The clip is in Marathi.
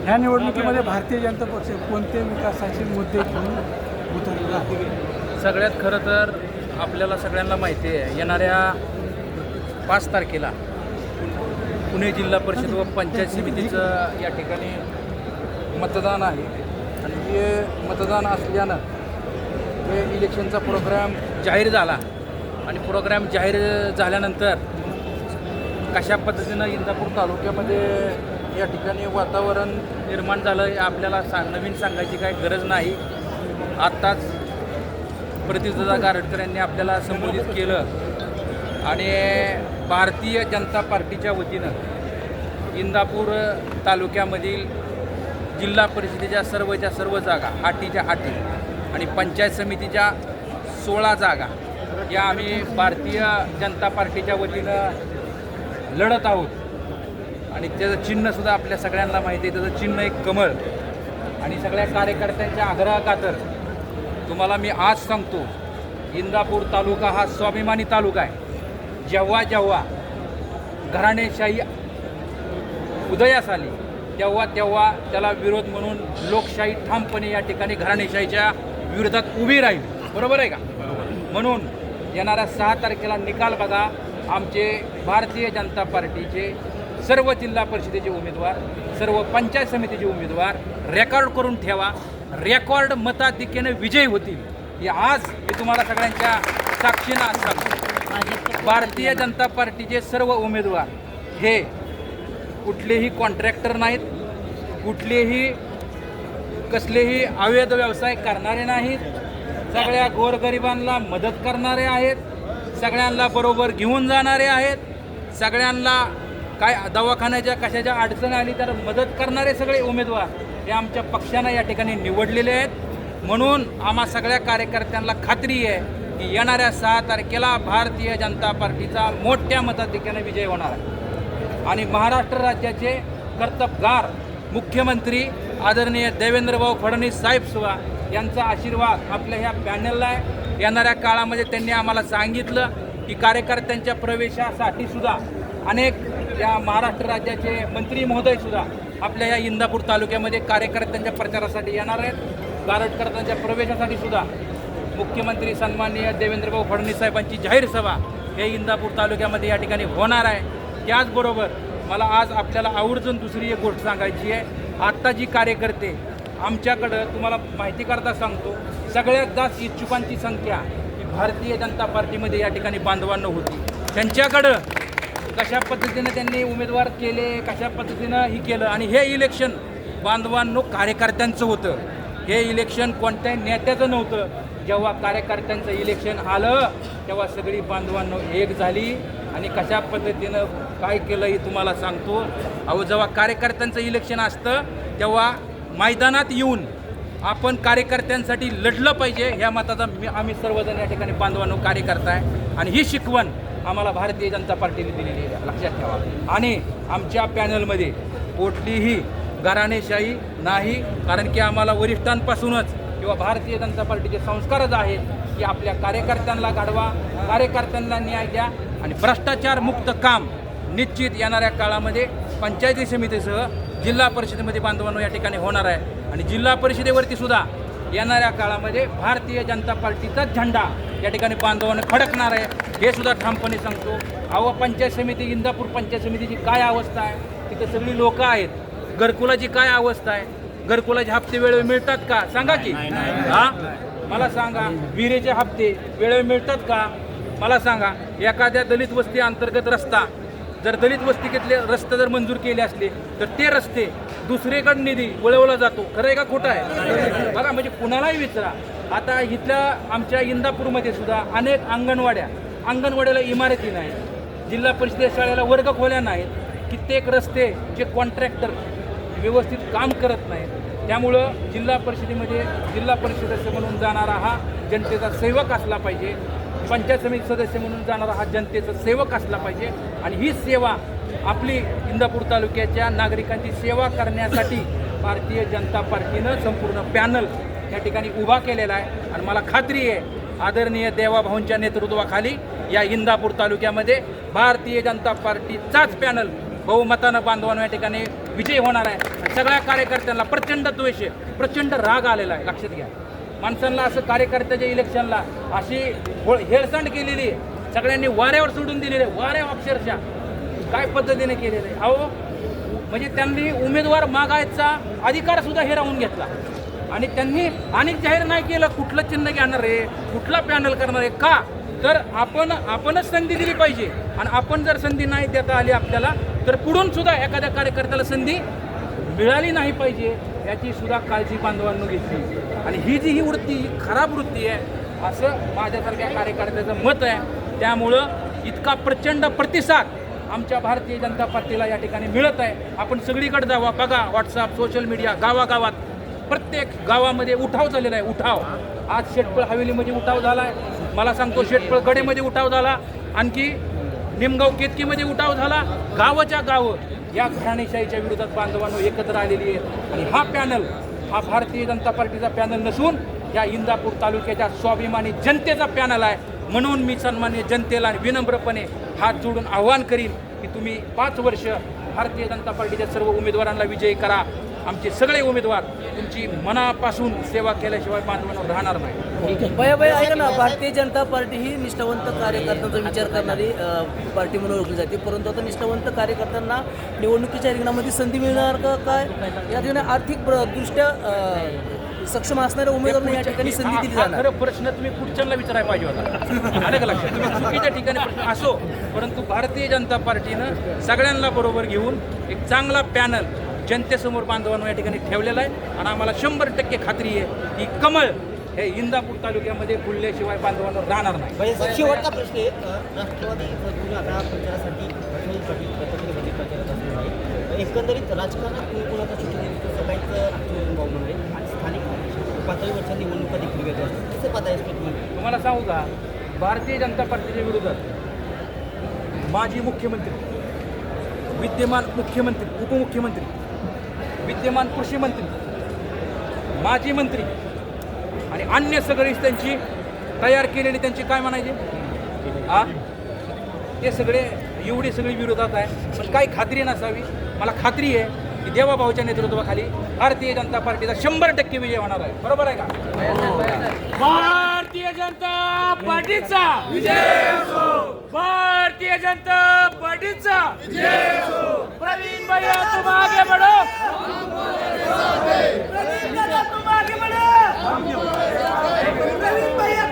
ह्या निवडणुकीमध्ये भारतीय जनता पक्ष कोणते विकासाचे मुद्दे घेऊन उतरला? सगळ्यात खरं तर आपल्याला सगळ्यांना माहिती आहे, येणाऱ्या 5 तारखेला पुणे जिल्हा परिषद व पंचायत समितीचं या ठिकाणी मतदान आहे. आणि हे मतदान असल्यानं हे इलेक्शनचा प्रोग्राम जाहीर झाला. आणि प्रोग्राम जाहीर झाल्यानंतर कशा पद्धतीनं इंदापूर तालुक्यामध्ये या ठिकाणी वातावरण निर्माण झालं हे आपल्याला नवीन सांगायची काही गरज नाही. आत्ताच प्रतिष्ठा गारटकर यांनी आपल्याला संबोधित केलं. आणि भारतीय जनता पार्टीच्या वतीनं इंदापूर तालुक्यामधील जिल्हा परिषदेच्या सर्व जागा 8च्या 8 आणि पंचायत समितीच्या 16 जागा या आम्ही भारतीय जनता पार्टीच्या वतीनं लढत आहोत. आणि त्याचं चिन्हसुद्धा आपल्या सगळ्यांना माहिती आहे, त्याचं चिन्ह एक कमळ. आणि सगळ्या कार्यकर्त्यांच्या आग्रहाखातर तुम्हाला मी आज सांगतो, इंदापूर तालुका हा स्वाभिमानी तालुका आहे. जेव्हा जेव्हा घराणेशाही उदयास आली तेव्हा त्याला विरोध म्हणून लोकशाही ठामपणे या ठिकाणी घराणेशाहीच्या विरोधात उभी राहील. बरोबर आहे का? म्हणून येणाऱ्या 6 तारखेला निकाल बघा. आमचे भारतीय जनता पार्टीचे सर्व जिल्हा परिषदेचे उमेदवार, सर्व पंचायत समितीचे उमेदवार रेकॉर्ड करून ठेवा. रेकॉर्ड मताधिक्याने विजयी होतील हे आज मी तुम्हाला सगळ्यांच्या साक्षीनं आज सांगतो. भारतीय जनता पार्टीचे सर्व उमेदवार हे कुठलेही कॉन्ट्रॅक्टर नाहीत, कुठलेही कसलेही अवैध व्यवसाय करणारे नाहीत. सगळ्या गोरगरिबांना मदत करणारे आहेत, सगळ्यांना बरोबर घेऊन जाणारे आहेत, सगळ्यांना काय दवाखान्याच्या कशाच्या अडचण आली तर मदत करणारे सगळे उमेदवार हे आमच्या पक्षानं या ठिकाणी निवडलेले आहेत. म्हणून आम्हा सगळ्या कार्यकर्त्यांना खात्री आहे की येणाऱ्या 6 तारखेला भारतीय जनता पार्टीचा मोठ्या मताधिक्याने विजय होणार आहे. आणि महाराष्ट्र राज्याचे कर्तबगार मुख्यमंत्री आदरणीय देवेंद्रभाऊ फडणवीस साहेबसुद्धा यांचा आशीर्वाद आपल्या ह्या पॅनलला आहे. येणाऱ्या काळामध्ये त्यांनी आम्हाला सांगितलं की कार्यकर्त्यांच्या प्रवेशासाठी सुद्धा अनेक या महाराष्ट्र राज्याचे मंत्री महोदयसुद्धा आपल्या या इंदापूर तालुक्यामध्ये कार्यकर्त्यांच्या प्रचारासाठी येणार आहेत. गारटकरांच्या प्रवेशासाठी सुद्धा मुख्यमंत्री सन्माननीय देवेंद्रभाऊ फडणवीस साहेबांची जाहीर सभा हे इंदापूर तालुक्यामध्ये या ठिकाणी होणार आहे. त्याचबरोबर मला आज आपल्याला आवर्जून दुसरी एक गोष्ट सांगायची आहे. आत्ता जी कार्यकर्ते आमच्याकडं तुम्हाला माहिती करता सांगतो, सगळ्यात जास्त इच्छुकांची संख्या ही भारतीय जनता पार्टीमध्ये या ठिकाणी बांधवांना होती. त्यांच्याकडं कशा पद्धतीनं त्यांनी उमेदवार केले, कशा पद्धतीनं ही केलं. आणि हे इलेक्शन बांधवांनो कार्यकर्त्यांचं होतं, हे इलेक्शन कोणत्याही नेत्याचं नव्हतं. जेव्हा कार्यकर्त्यांचं इलेक्शन आलं तेव्हा सगळी बांधवांनो एक झाली. आणि कशा पद्धतीनं काय केलं हे तुम्हाला सांगतो. जेव्हा कार्यकर्त्यांचं इलेक्शन असतं तेव्हा मैदानात येऊन आपण कार्यकर्त्यांसाठी लढलं पाहिजे ह्या मताचा आम्ही सर्वजण या ठिकाणी बांधवांनो कार्यकर्ता आहे. आणि ही शिकवण आम्हाला भारतीय जनता पार्टीने दिलेली आहे, लक्षात ठेवा. आणि आमच्या पॅनलमध्ये कुठलीही घराणेशाही नाही, कारण की आम्हाला वरिष्ठांपासूनच किंवा भारतीय जनता पार्टीचे संस्कारच आहेत की आपल्या कार्यकर्त्यांना घडवा, कार्यकर्त्यांना न्याय द्या आणि भ्रष्टाचार मुक्त काम निश्चित येणाऱ्या काळामध्ये पंचायती समितीसह जिल्हा परिषदेमध्ये बांधवांनो या ठिकाणी होणार आहे. आणि जिल्हा परिषदेवरती सुद्धा येणाऱ्या काळामध्ये भारतीय जनता पार्टीचाच झेंडा या ठिकाणी बांधवांना फडकणार आहे, हे सुद्धा ठामपणे सांगतो. पंचायत समिती, इंदापूर पंचायत समितीची काय अवस्था आहे, तिथे सगळी लोक आहेत. घरकुलाची काय अवस्था आहे, घरकुलाचे हप्ते वेळेवर मिळतात का सांगा की? हां मला सांगा. विहिरीचे हप्ते वेळेवर मिळतात का मला सांगा. एखाद्या दलित वस्ती अंतर्गत रस्ता जर दलित वस्तीतले रस्ते जर मंजूर केले असले तर ते रस्ते दुसरीकडे निधी वळवला जातो. खरं आहे का खोटं आहे? बघा, म्हणजे कुणालाही विचारा. आता इथल्या आमच्या इंदापूरमध्ये सुद्धा अनेक अंगणवाड्याला इमारती नाहीत, जिल्हा परिषद शाळेला वर्ग खोल्या नाहीत, कित्येक रस्ते जे कॉन्ट्रॅक्टर व्यवस्थित काम करत नाहीत. त्यामुळं जिल्हा परिषदेमध्ये जिल्हा परिषद सदस्य म्हणून जाणारा हा जनतेचा सेवक असला पाहिजे, पंचायत समिती सदस्य म्हणून जाणारा हा जनतेचा सेवक असला पाहिजे. आणि ही सेवा आपली इंदापूर तालुक्याच्या नागरिकांची सेवा करण्यासाठी भारतीय जनता पार्टीनं संपूर्ण पॅनल या ठिकाणी उभा केलेला आहे. आणि मला खात्री आहे आदरणीय देवाभाऊंच्या नेतृत्वाखाली या इंदापूर तालुक्यामध्ये भारतीय जनता पार्टीचाच पॅनल बहुमतानं बांधवांनो या ठिकाणी विजय होणार आहे. सगळ्या कार्यकर्त्यांना प्रचंड द्वेष आहे, प्रचंड राग आलेला आहे. लक्षात घ्या, माणसांना असं कार्यकर्त्याच्या इलेक्शनला अशी हेळसांड केलेली आहे, सगळ्यांनी वाऱ्यावर सोडून दिलेले, वाऱ्या अक्षरशः काय पद्धतीने केलेलं आहे. अहो म्हणजे त्यांनी उमेदवार मागायचा अधिकार सुद्धा हिरावून घेतला आणि त्यांनी अनेक जाहीर नाही केलं कुठलं चिन्ह घेणार आहे, कुठला पॅनल करणार आहे. का तर आपणच संधी दिली पाहिजे आणि आपण जर संधी नाही देता आली आपल्याला तर पुढून सुद्धा एखाद्या कार्यकर्त्याला संधी मिळाली नाही पाहिजे याची सुद्धा काळजी बांधवांनी घेतली. आणि ही वृत्ती ही खराब वृत्ती आहे असं माझ्यासारख्या कार्यकर्त्याचं मत आहे. त्यामुळं इतका प्रचंड प्रतिसाद आमच्या भारतीय जनता पार्टीला या ठिकाणी मिळत आहे. आपण सगळीकडे जावा, बघा, व्हॉट्सअप, सोशल मीडिया, गावागावात प्रत्येक गावामध्ये उठाव झालेला आहे. उठाव आज शेटपळ हवेलीमध्ये उठाव झाला आहे, मला सांगतो शेटपळ गडेमध्ये उठाव झाला, आणखी निमगाव केतकीमध्ये उठाव झाला. गावाच्या गावं या घराणेशाहीच्या विरोधात बांधवांनो एकत्र आलेली आहे. आणि हा पॅनल हा भारतीय जनता पार्टीचा पॅनल नसून या इंदापूर तालुक्याच्या स्वाभिमानी जनतेचा पॅनल आहे. म्हणून मी सन्मान्य जनतेला विनम्रपणे हात जोडून आवाहन करीन की तुम्ही 5 वर्ष भारतीय जनता पार्टीच्या सर्व उमेदवारांना विजयी करा. आमचे सगळे उमेदवार तुमची मनापासून सेवा केल्याशिवाय बांधवांवर राहणार नाही. भैया ऐका ना, भारतीय जनता पार्टी ही निष्ठावंत कार्यकर्त्यांचा विचार करणारी पार्टी म्हणून ओळखली जाते, परंतु आता निष्ठावंत कार्यकर्त्यांना निवडणुकीच्या रिंगणामध्ये संधी मिळणार का काय, या ठिकाणी आर्थिक दृष्ट्या सक्षम असणाऱ्या उमेदवारांना या ठिकाणी संधी दिली जाणार. खरं प्रश्न तुम्ही पुढच्याला विचारायला पाहिजे होता. आलं का लक्षात? तुम्ही चुकीच्या ठिकाणी प्रश्न असो, परंतु भारतीय जनता पार्टीनं सगळ्यांना बरोबर घेऊन एक चांगला पॅनल जनतेसमोर बांधवांनो या ठिकाणी ठेवलेला आहे. आणि आम्हाला 100% खात्री आहे की कमळ हे इंदापूर तालुक्यामध्ये फुलल्याशिवाय बांधवांवर राहणार नाही. शेवटचा प्रश्न आहे, राष्ट्रवादी तुम्ही आता प्रचारासाठी प्रचारात असणार आहे, एकंदरीत राजकारणात तुम्ही कोणाचा चित्र सगळ्यांचं भाव म्हणून आहे आणि स्थानिक पातळीवरच्या निवडणुका देखील वेगळ्या असतात, कसं पाहता येईल? तुम्हाला सांगू का, भारतीय जनता पार्टीच्या विरोधात माजी मुख्यमंत्री, विद्यमान मुख्यमंत्री, उपमुख्यमंत्री, विद्यमान कृषी मंत्री, माजी मंत्री आणि अन्य सगळीच त्यांची तयार केलेली त्यांची काय म्हणायचे ते सगळे एवढे सगळे विरोधात आहे. पण काही खात्री नसावी, मला खात्री आहे की देवाभाऊच्या नेतृत्वाखाली भारतीय जनता पार्टीचा 100% विजय होणार आहे. बरोबर आहे का? भारतीय जनता पार्टीचा विजय असो, भारतीय जनता पार्टीचा विजय असो. प्रवीण भैया तुम आगे बढ़ो, प्रवीण भैया तुम आगे बढ़ो, प्रवीण भैया